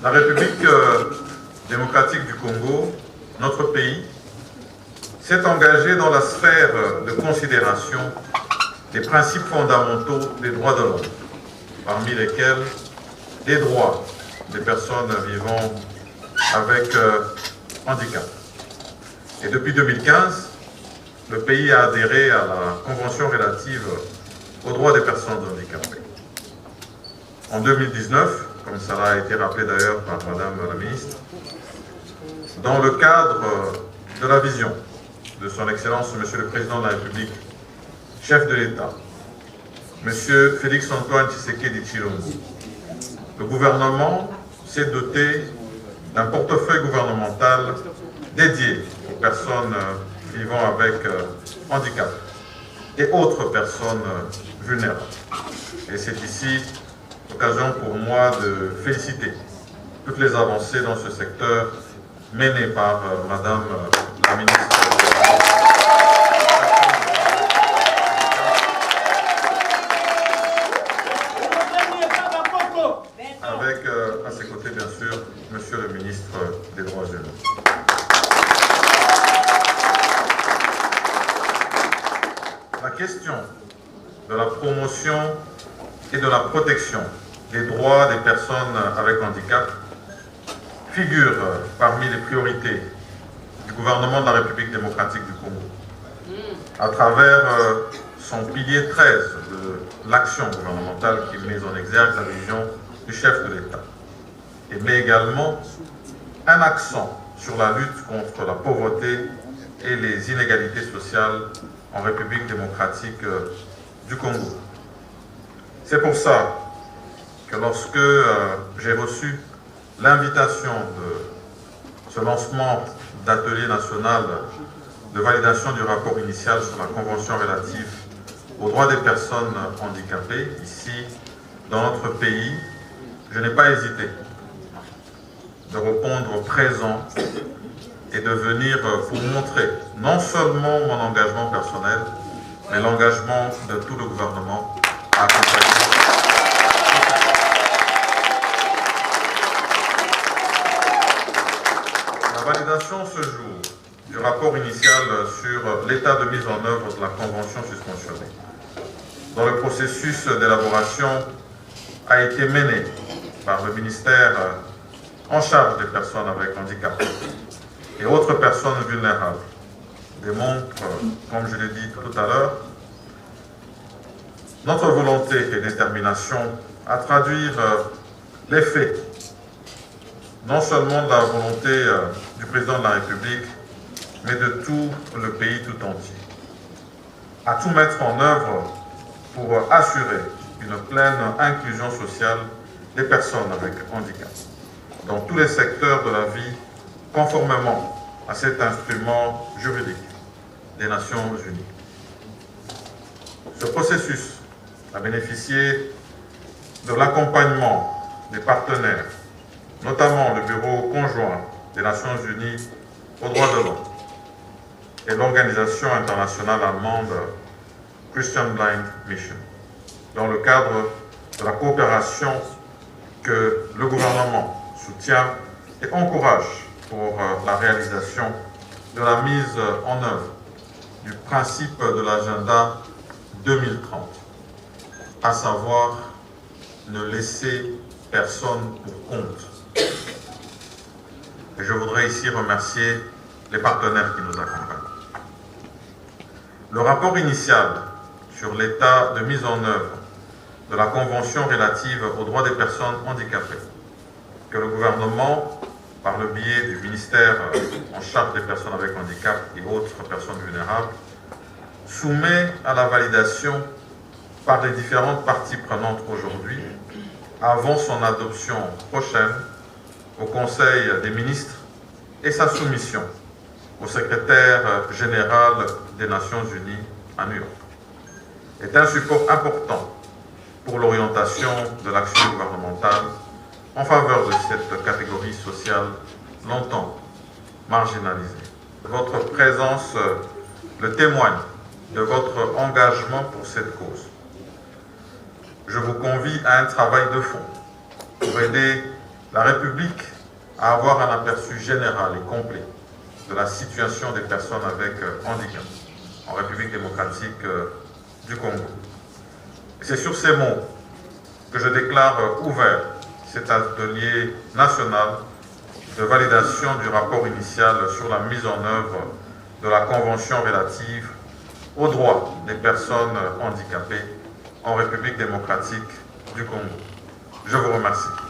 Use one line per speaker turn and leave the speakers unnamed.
La République démocratique du Congo, notre pays, s'est engagé dans la sphère de considération des principes fondamentaux des droits de l'homme, parmi lesquels les droits des personnes vivant avec handicap. Et depuis 2015, le pays a adhéré à la Convention relative aux droits des personnes handicapées. En 2019, comme cela a été rappelé d'ailleurs par Madame la Ministre, dans le cadre de la vision de son Excellence, Monsieur le Président de la République, chef de l'État, Monsieur Félix-Antoine Tshisekedi Tshilombo, le gouvernement s'est doté d'un portefeuille gouvernemental dédié aux personnes vivant avec handicap et autres personnes vulnérables. Et c'est ici l'occasion pour moi de féliciter toutes les avancées dans ce secteur menées par Madame la Ministre. Avec à ses côtés, bien sûr, Monsieur le Ministre des Droits humains. La question de la promotion et de la protection des droits des personnes avec handicap figure parmi les priorités du gouvernement de la République démocratique du Congo, à travers son pilier 13 de l'action gouvernementale qui met en exergue la vision du chef de l'État, et met également un accent sur la lutte contre la pauvreté et les inégalités sociales en République démocratique du Congo. C'est pour ça que lorsque j'ai reçu l'invitation de ce lancement d'atelier national de validation du rapport initial sur la Convention relative aux droits des personnes handicapées, ici, dans notre pays, je n'ai pas hésité de répondre présent et de venir pour montrer non seulement mon engagement personnel, mais l'engagement de tout le gouvernement à accompagner. La validation ce jour du rapport initial sur l'état de mise en œuvre de la Convention susmentionnée, dont le processus d'élaboration a été mené par le ministère en charge des personnes avec handicap et autres personnes vulnérables, démontre, comme je l'ai dit tout à l'heure, notre volonté et détermination à traduire les faits, non seulement de la volonté du président de la République, mais de tout le pays tout entier, à tout mettre en œuvre pour assurer une pleine inclusion sociale des personnes avec handicap dans tous les secteurs de la vie, conformément à cet instrument juridique des Nations Unies. Ce processus a bénéficié de l'accompagnement des partenaires, notamment le Bureau conjoint des Nations Unies aux droits de l'homme et l'Organisation internationale allemande Christian Blind Mission, dans le cadre de la coopération que le gouvernement soutient et encourage pour la réalisation de la mise en œuvre du principe de l'agenda 2030, à savoir ne laisser personne pour compte. Et je voudrais ici remercier les partenaires qui nous accompagnent. Le rapport initial sur l'état de mise en œuvre de la Convention relative aux droits des personnes handicapées, que le gouvernement, par le biais du ministère en charge des personnes avec handicap et autres personnes vulnérables, soumet à la validation par les différentes parties prenantes aujourd'hui, avant son adoption prochaine au Conseil des ministres et sa soumission au secrétaire général des Nations Unies à New York, est un support important pour l'orientation de l'action gouvernementale en faveur de cette catégorie sociale longtemps marginalisée. Votre présence le témoigne de votre engagement pour cette cause. Je vous convie à un travail de fond pour aider la République à avoir un aperçu général et complet de la situation des personnes avec handicap en République démocratique du Congo. C'est sur ces mots que je déclare ouvert cet atelier national de validation du rapport initial sur la mise en œuvre de la Convention relative aux droits des personnes handicapées en République démocratique du Congo. Je vous remercie.